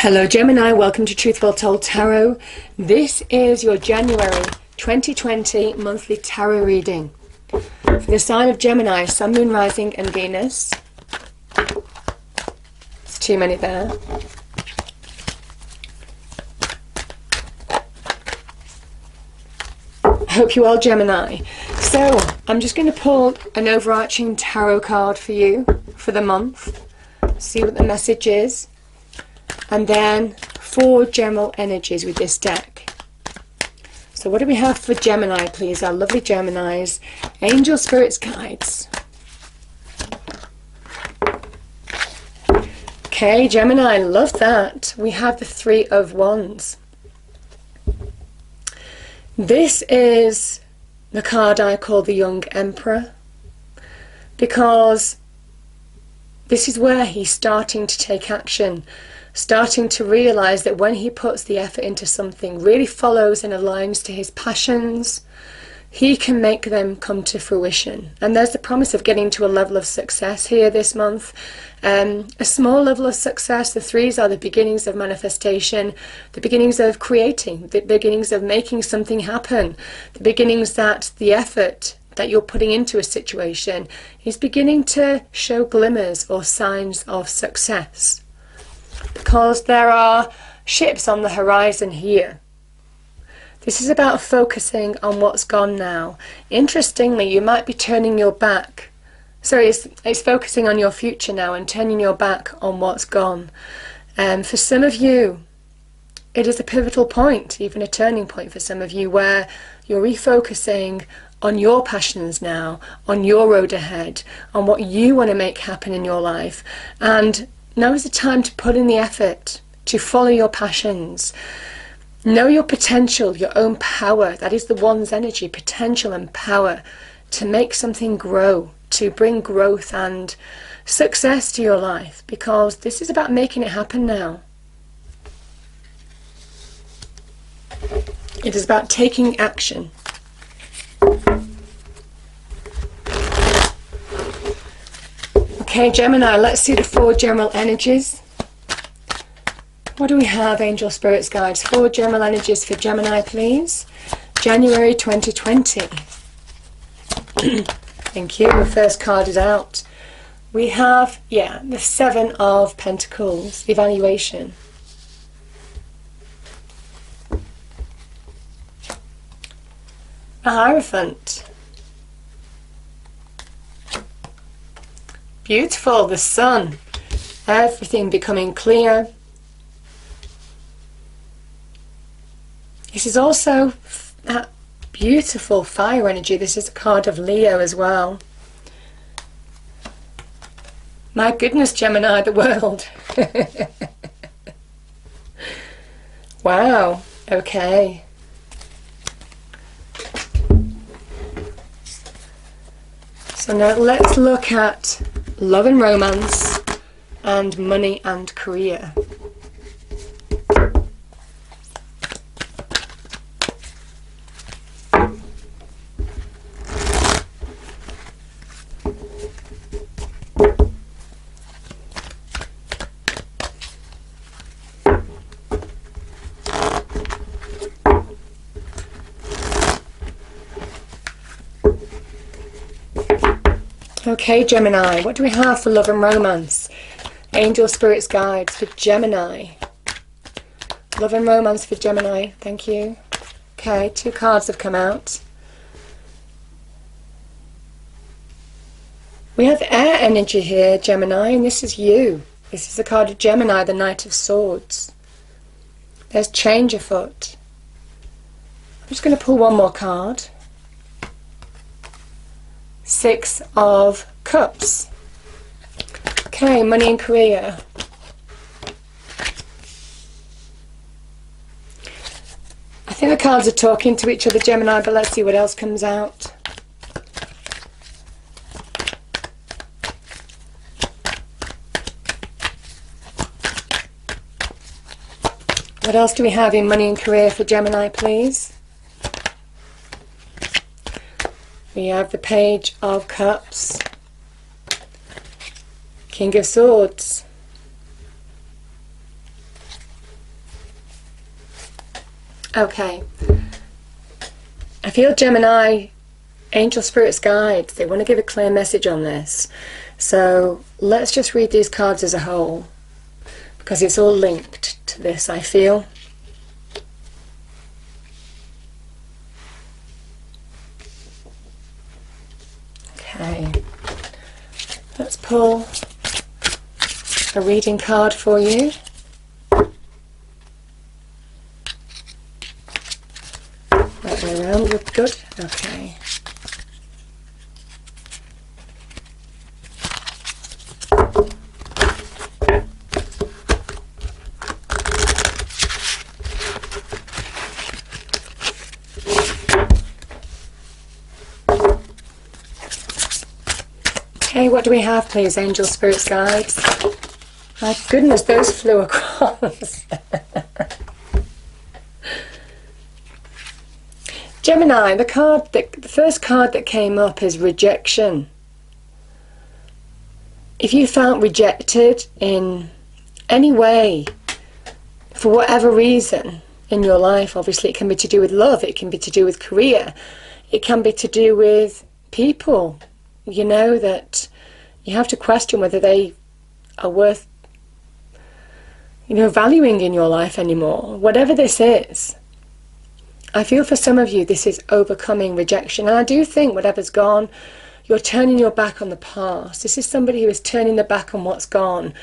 Hello Gemini, welcome to Truthful Told Tarot. This is your January 2020 monthly tarot reading for the sign of Gemini, Sun, Moon, Rising and Venus. There's too many there. I hope you're well, Gemini. So I'm just going to pull an overarching tarot card for you for the month, see what the message is. And then 4 general energies with this deck. So what do we have for Gemini, please? Our lovely Geminis. Angel, spirits, guides. Okay, Gemini, love that. We have the 3 of Wands. This is the card I call the Young Emperor, because this is where he's starting to take action. Starting to realize that when he puts the effort into something, really follows and aligns to his passions, he can make them come to fruition. And there's the promise of getting to a level of success here this month. A small level of success. The 3s are the beginnings of manifestation, the beginnings of creating, the beginnings of making something happen, the beginnings that the effort that you're putting into a situation is beginning to show glimmers or signs of success. Because there are ships on the horizon here. This is about focusing on what's gone now. Interestingly, you might be turning your back. Sorry, it's focusing on your future now and turning your back on what's gone. For some of you, it is a pivotal point, even a turning point for some of you, where you're refocusing on your passions now, on your road ahead, on what you want to make happen in your life. And now is the time to put in the effort, to follow your passions. Know your potential, your own power. That is the Wands energy, potential and power to make something grow, to bring growth and success to your life, because this is about making it happen now. It is about taking action. Okay, Gemini, let's see the 4 general energies. What do we have, Angel, Spirits, Guides? 4 general energies for Gemini, please. January 2020. Thank you. The first card is out. We have, the 7 of Pentacles, evaluation. A Hierophant. Beautiful, the Sun. Everything becoming clear. This is also that beautiful fire energy. This is a card of Leo as well. My goodness, Gemini, the world. Wow, okay. So now let's look at love and romance and money and career. Okay, Gemini, what do we have for love and romance? Angel, spirits, guides for Gemini. Love and romance for Gemini, thank you. Okay, 2 cards have come out. We have air energy here, Gemini, and this is you. This is the card of Gemini, the Knight of Swords. There's change afoot. I'm just going to pull one more card. 6 of Cups. Okay, money and career. I think the cards are talking to each other, Gemini, but let's see what else comes out. What else do we have in money and career for Gemini, please? We have the Page of Cups, King of Swords, Okay. I feel Gemini, angel spirits guides, they want to give a clear message on this. So let's just read these cards as a whole, because it's all linked to this, I feel. Okay. Let's pull a reading card for you. Right way around, good. Okay. Okay, what do we have, please, angel spirits guides? My goodness, those flew across. Gemini, the first card that came up is rejection. If you felt rejected in any way, for whatever reason in your life, obviously it can be to do with love, it can be to do with career, it can be to do with people, you know, that you have to question whether they are worth, you know, valuing in your life anymore. Whatever this is, I feel for some of you this is overcoming rejection. And I do think whatever's gone, you're turning your back on the past. This is somebody who is turning their back on what's gone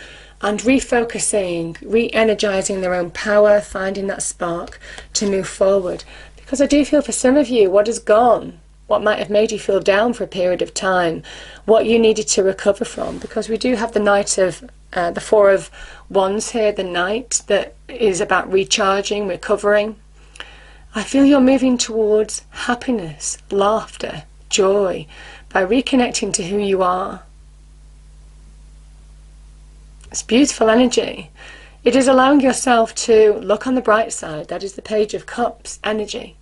and refocusing, re-energizing their own power, finding that spark to move forward. Because I do feel for some of you, what has gone, what might have made you feel down for a period of time, what you needed to recover from, because we do have the Knight of, the Four of Wands here, the Knight, that is about recharging, recovering. I feel you're moving towards happiness, laughter, joy, by reconnecting to who you are. It's beautiful energy. It is allowing yourself to look on the bright side. That is the Page of Cups energy.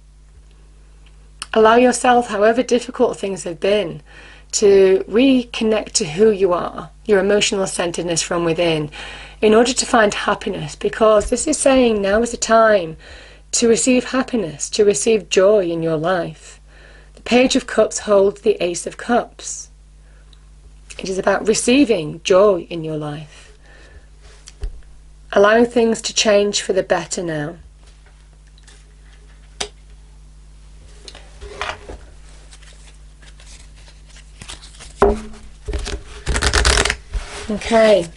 Allow yourself, however difficult things have been, to reconnect to who you are, your emotional centeredness from within, in order to find happiness, because this is saying now is the time to receive happiness, to receive joy in your life. The Page of Cups holds the Ace of Cups. It is about receiving joy in your life, allowing things to change for the better now. Okay,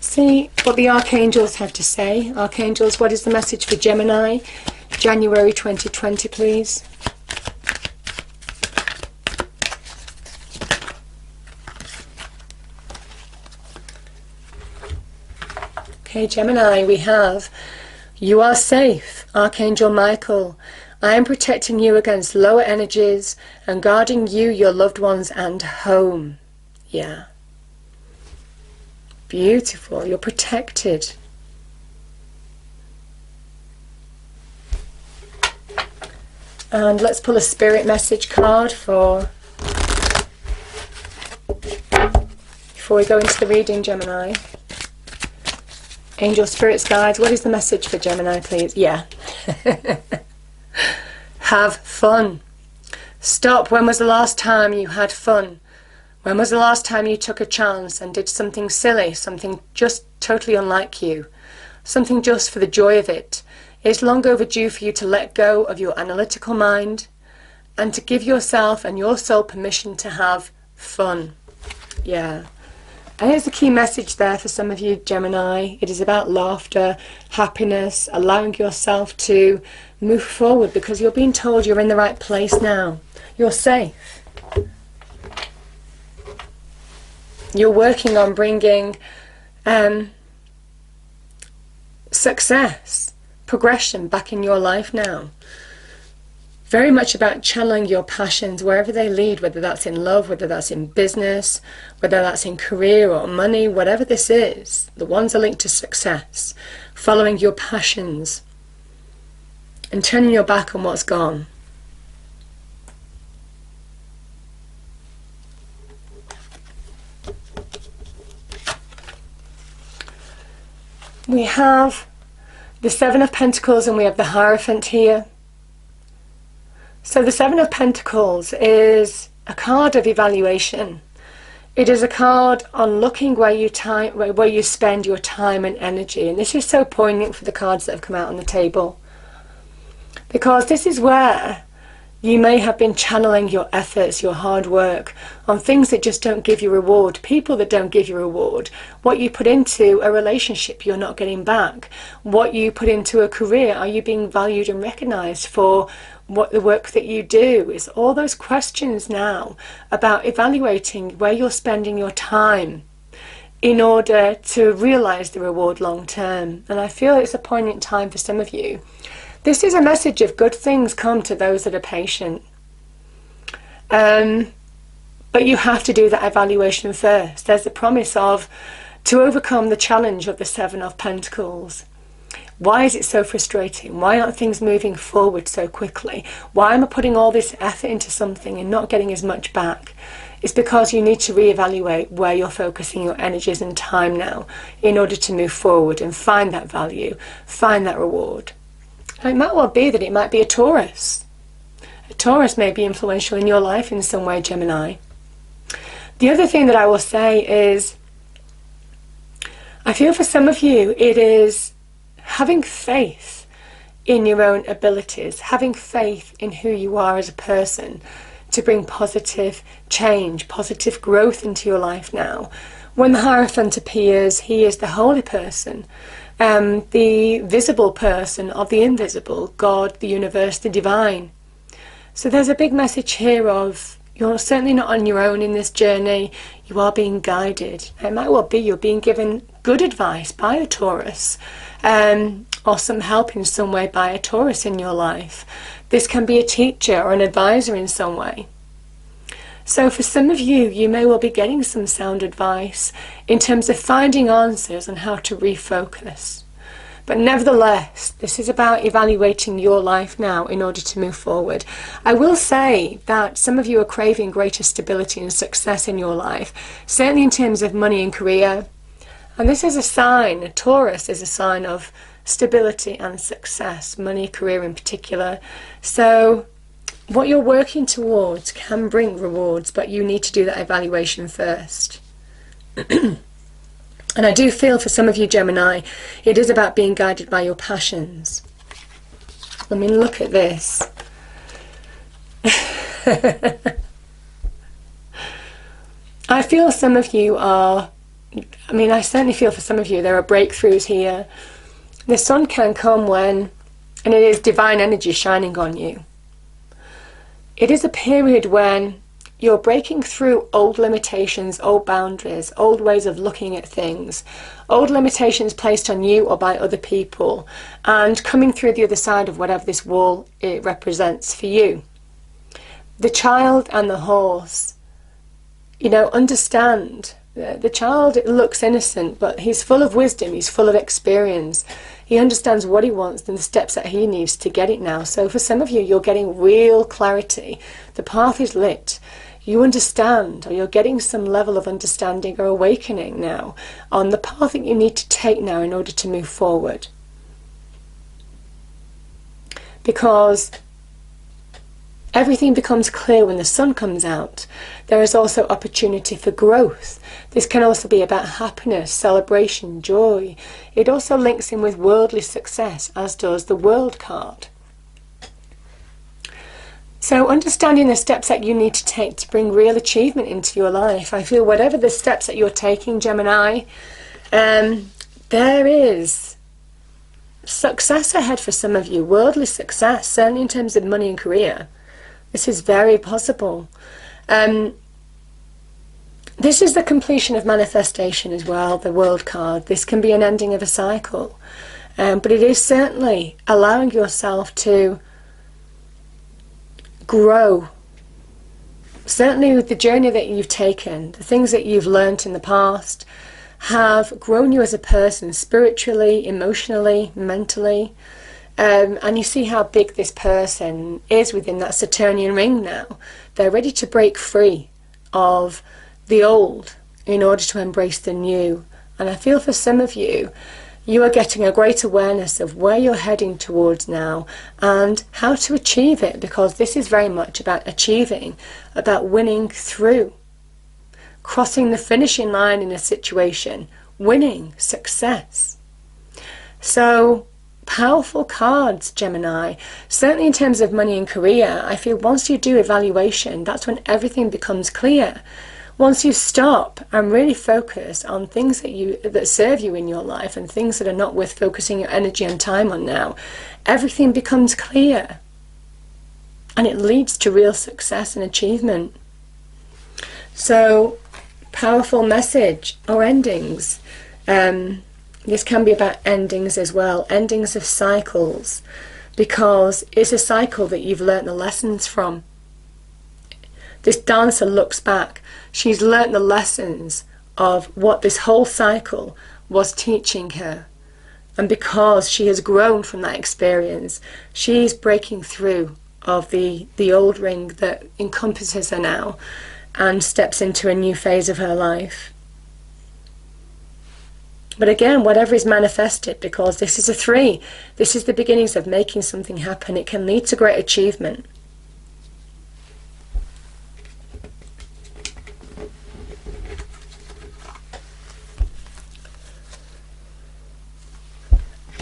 see what the archangels have to say. Archangels, what is the message for Gemini? January 2020, please. Okay, Gemini, we have, you are safe. Archangel Michael, I am protecting you against lower energies and guarding you, your loved ones, and home. Yeah. Beautiful, you're protected. And let's pull a spirit message card before we go into the reading, Gemini. Angel spirits guides, what is the message for Gemini, please? Yeah. Have fun. Stop. When was the last time you had fun? When was the last time you took a chance and did something silly, something just totally unlike you, something just for the joy of it? It's long overdue for you to let go of your analytical mind and to give yourself and your soul permission to have fun. Yeah. And here's the key message there for some of you, Gemini. It is about laughter, happiness, allowing yourself to move forward, because you're being told you're in the right place now. You're safe. You're working on bringing success, progression back in your life now. Very much about channeling your passions wherever they lead, whether that's in love, whether that's in business, whether that's in career or money, whatever this is. The ones are linked to success, following your passions and turning your back on what's gone. We have the Seven of Pentacles, and we have the Hierophant here. So the Seven of Pentacles is a card of evaluation. It is a card on looking where you spend your time and energy. And this is so poignant for the cards that have come out on the table, because this is where you may have been channeling your efforts, your hard work, on things that just don't give you reward, people that don't give you reward. What you put into a relationship, you're not getting back. What you put into a career, are you being valued and recognized for what the work that you do? Is all those questions now about evaluating where you're spending your time in order to realize the reward long term. And I feel it's a poignant time for some of you. This is a message of good things come to those that are patient. But you have to do that evaluation first. There's a promise of to overcome the challenge of the Seven of Pentacles. Why is it so frustrating? Why aren't things moving forward so quickly? Why am I putting all this effort into something and not getting as much back? It's because you need to reevaluate where you're focusing your energies and time now in order to move forward and find that value, find that reward. It might well be that it might be a Taurus. A Taurus may be influential in your life in some way, Gemini. The other thing that I will say is, I feel for some of you it is having faith in your own abilities, having faith in who you are as a person to bring positive change, positive growth into your life now. When the Hierophant appears, he is the holy person. The visible person of the invisible, God, the universe, the divine. So there's a big message here of you're certainly not on your own in this journey. You are being guided. It might well be you're being given good advice by a Taurus, or some help in some way by a Taurus in your life. This can be a teacher or an advisor in some way. So for some of you, you may well be getting some sound advice in terms of finding answers on how to refocus. But nevertheless, this is about evaluating your life now in order to move forward. I will say that some of you are craving greater stability and success in your life, certainly in terms of money and career. And this is a sign, Taurus is a sign of stability and success, money, career in particular. So what you're working towards can bring rewards, but you need to do that evaluation first. And I do feel for some of you, Gemini, it is about being guided by your passions. I mean, look at this. I feel some of you are, I certainly feel for some of you there are breakthroughs here. The sun can come when, and it is divine energy shining on you. It is a period when you're breaking through old limitations, old boundaries, old ways of looking at things, old limitations placed on you or by other people, and coming through the other side of whatever this wall it represents for you. The child and the horse, understand. The child looks innocent, but he's full of wisdom, he's full of experience. He understands what he wants and the steps that he needs to get it now. So for some of you, you're getting real clarity. The path is lit. You understand, or you're getting some level of understanding or awakening now on the path that you need to take now in order to move forward. Because everything becomes clear when the sun comes out. There is also opportunity for growth. This can also be about happiness, celebration, joy. It also links in with worldly success, as does the World card. So understanding the steps that you need to take to bring real achievement into your life. I feel whatever the steps that you're taking, Gemini, there is success ahead for some of you. Worldly success, certainly in terms of money and career. This is very possible. This is the completion of manifestation as well, the World card. This can be an ending of a cycle. But it is certainly allowing yourself to grow. Certainly with the journey that you've taken, the things that you've learnt in the past have grown you as a person, spiritually, emotionally, mentally. And you see how big this person is within that Saturnian ring now. They're ready to break free of the old in order to embrace the new. And I feel for some of you, You are getting a great awareness of where you're heading towards now and how to achieve it, because this is very much about achieving, about winning through, crossing the finishing line in a situation, winning, success. So, powerful cards, Gemini. Certainly in terms of money and career, I feel once you do evaluation, that's when everything becomes clear. Once you stop and really focus on things that serve you in your life and things that are not worth focusing your energy and time on now, everything becomes clear. And it leads to real success and achievement. So, powerful message or endings. This can be about endings as well, endings of cycles, because it's a cycle that you've learnt the lessons from. This dancer looks back. She's learnt the lessons of what this whole cycle was teaching her. And because she has grown from that experience, she's breaking through of the old ring that encompasses her now and steps into a new phase of her life. But again, whatever is manifested, because this is a 3, this is the beginnings of making something happen. It can lead to great achievement.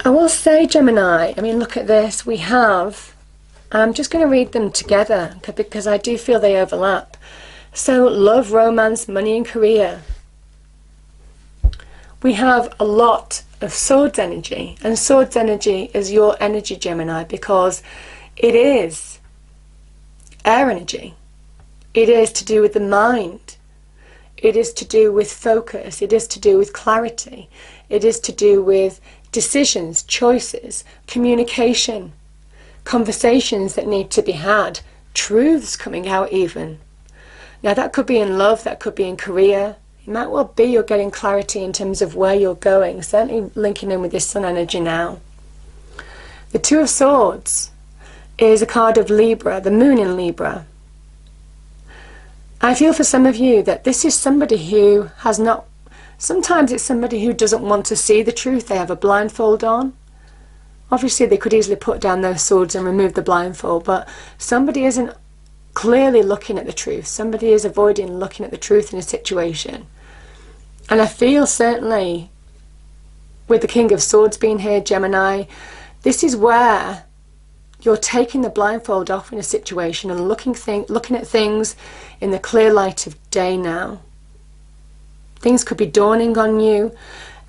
I will say, Gemini, I mean, look at this. We have, I'm just going to read them together because I do feel they overlap. So, love, romance, money and career. We have a lot of swords energy, and swords energy is your energy, Gemini, because it is air energy. It is to do with the mind. It is to do with focus. It is to do with clarity. It is to do with decisions, choices, communication, conversations that need to be had, truths coming out even. Now that could be in love, that could be in career. It might well be you're getting clarity in terms of where you're going, certainly linking in with this sun energy now. The 2 of Swords is a card of Libra, the moon in Libra. I feel for some of you that this is somebody who has not, sometimes it's somebody who doesn't want to see the truth. They have a blindfold on. Obviously they could easily put down those swords and remove the blindfold, but somebody isn't clearly looking at the truth. Somebody is avoiding looking at the truth in a situation. And I feel certainly with the King of Swords being here, Gemini, this is where you're taking the blindfold off in a situation and looking at things in the clear light of day now. Things could be dawning on you.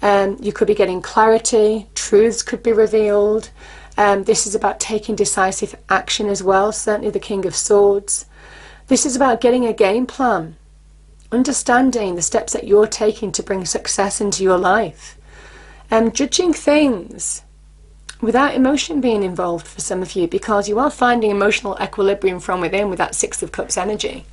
You could be getting clarity. Truths could be revealed. This is about taking decisive action as well, certainly the King of Swords. This is about getting a game plan, understanding the steps that you're taking to bring success into your life, and judging things without emotion being involved for some of you, because you are finding emotional equilibrium from within with that 6 of Cups energy.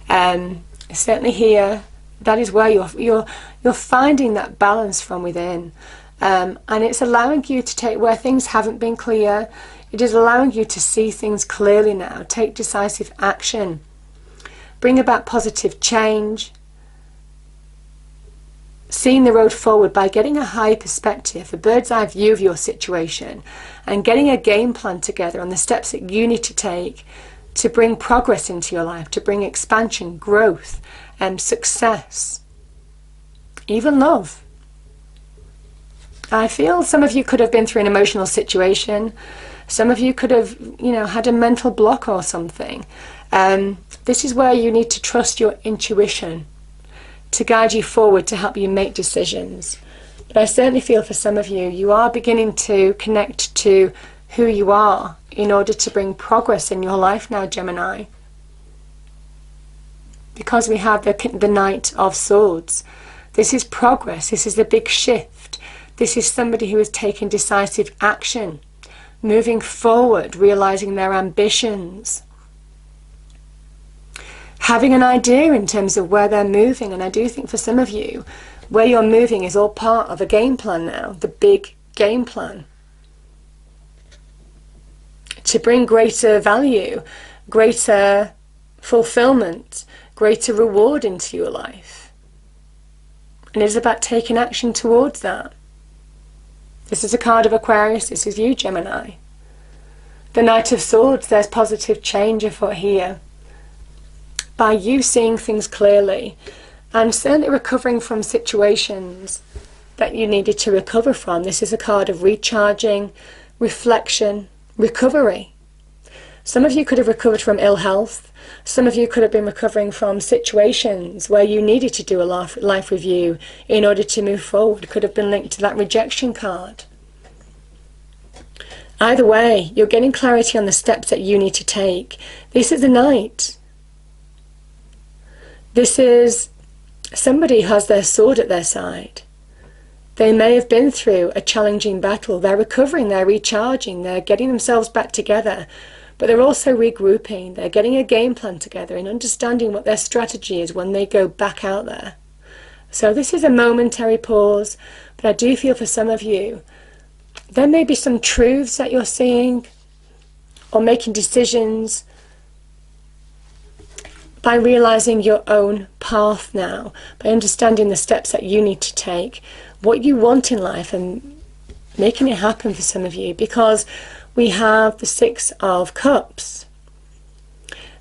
Certainly here, that is where you're finding that balance from within. And it's allowing you to take where things haven't been clear. It is allowing you to see things clearly now. Take decisive action. Bring about positive change. Seeing the road forward by getting a high perspective, a bird's eye view of your situation, and getting a game plan together on the steps that you need to take to bring progress into your life, to bring expansion, growth, and success, even love. I feel some of you could have been through an emotional situation. Some of you could have, had a mental block or something. This is where you need to trust your intuition to guide you forward, to help you make decisions. But I certainly feel for some of you, you are beginning to connect to who you are in order to bring progress in your life now, Gemini. Because we have the Knight of Swords. This is progress. This is a big shift. This is somebody who is taking decisive action, moving forward, realizing their ambitions, having an idea in terms of where they're moving. And I do think for some of you, where you're moving is all part of a game plan now, the big game plan, to bring greater value, greater fulfillment, greater reward into your life. And it is about taking action towards that. This is a card of Aquarius. This is you, Gemini. The Knight of Swords, there's positive change afoot here. By you seeing things clearly and certainly recovering from situations that you needed to recover from. This is a card of recharging, reflection, recovery. Some of you could have recovered from ill health. Some of you could have been recovering from situations where you needed to do a life review in order to move forward. Could have been linked to that rejection card. Either way, you're getting clarity on the steps that you need to take. This is the Knight. This is somebody who has their sword at their side. They may have been through a challenging battle. They're recovering, they're recharging, they're getting themselves back together. But they're also regrouping. They're getting a game plan together and understanding what their strategy is when they go back out there. So this is a momentary pause, but I do feel for some of you, there may be some truths that you're seeing or making decisions by realizing your own path now, by understanding the steps that you need to take, what you want in life, and making it happen for some of you, because we have the Six of Cups.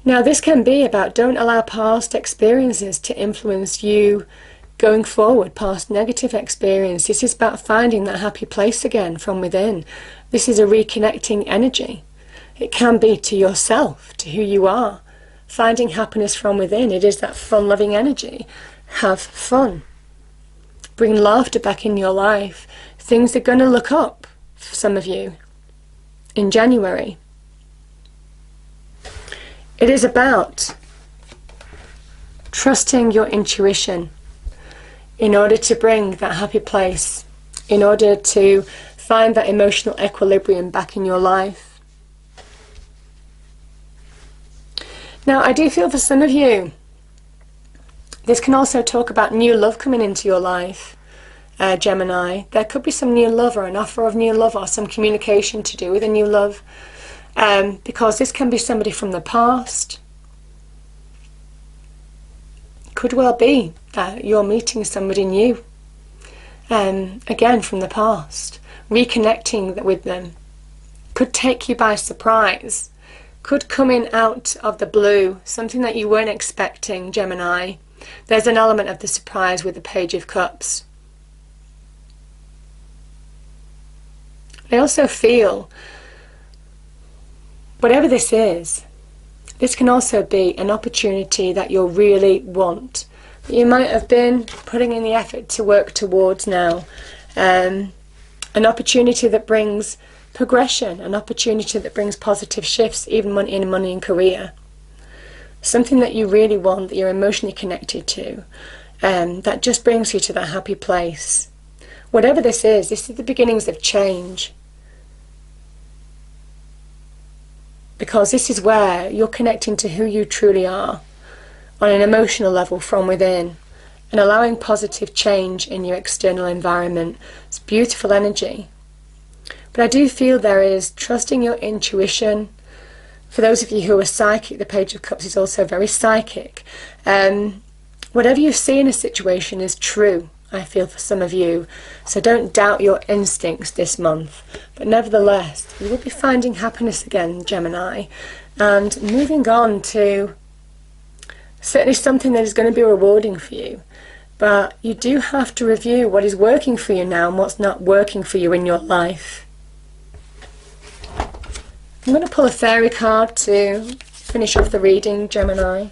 Now this can be about don't allow past experiences to influence you going forward, past negative experience. This is about finding that happy place again from within. This is a reconnecting energy. It can be to yourself, to who you are. Finding happiness from within. It is that fun-loving energy. Have fun. Bring laughter back in your life. Things are going to look up for some of you in January. It is about trusting your intuition in order to bring that happy place, in order to find that emotional equilibrium back in your life. Now, I do feel for some of you, this can also talk about new love coming into your life, Gemini. There could be some new love or an offer of new love or some communication to do with a new love, because this can be somebody from the past. Could well be that you're meeting somebody new, again from the past. Reconnecting with them could take you by surprise, could come in out of the blue, something that you weren't expecting, Gemini. There's an element of the surprise with the Page of Cups. I also feel, whatever this is, this can also be an opportunity that you'll really want. You might have been putting in the effort to work towards now. An opportunity that brings progression, an opportunity that brings positive shifts, even in money and career. Something that you really want, that you're emotionally connected to, that just brings you to that happy place. Whatever this is the beginnings of change. Because this is where you're connecting to who you truly are on an emotional level from within and allowing positive change in your external environment. It's beautiful energy. But I do feel there is trusting your intuition. For those of you who are psychic, the Page of Cups is also very psychic. Whatever you see in a situation is true, I feel, for some of you. So don't doubt your instincts this month. But nevertheless, you will be finding happiness again, Gemini. And moving on to certainly something that is going to be rewarding for you. But you do have to review what is working for you now and what's not working for you in your life. I'm going to pull a fairy card to finish off the reading, Gemini.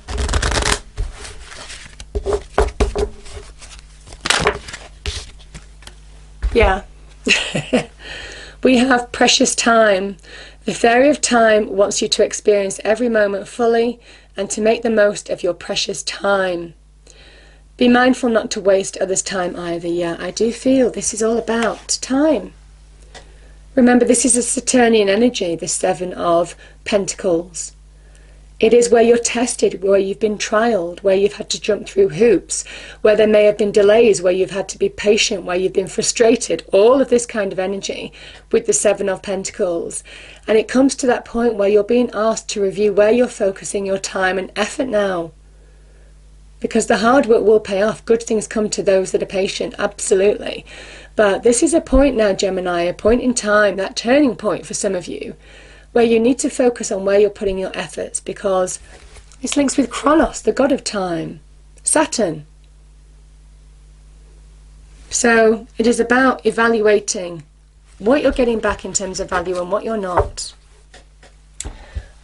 Yeah. We have precious time. The Fairy of Time wants you to experience every moment fully and to make the most of your precious time. Be mindful not to waste others' time either. Yeah, I do feel this is all about time. Remember, this is a Saturnian energy, the Seven of Pentacles. It is where you're tested, where you've been trialed, where you've had to jump through hoops, where there may have been delays, where you've had to be patient, where you've been frustrated. All of this kind of energy with the Seven of Pentacles. And it comes to that point where you're being asked to review where you're focusing your time and effort now. because the hard work will pay off. Good things come to those that are patient, absolutely. But this is a point now, Gemini, a point in time, that turning point for some of you, where you need to focus on where you're putting your efforts, because this links with Kronos, the god of time, Saturn. So it is about evaluating what you're getting back in terms of value and what you're not.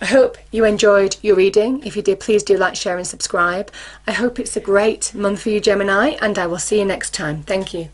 I hope you enjoyed your reading. If you did, please do like, share and subscribe. I hope it's a great month for you, Gemini, and I will see you next time. Thank you.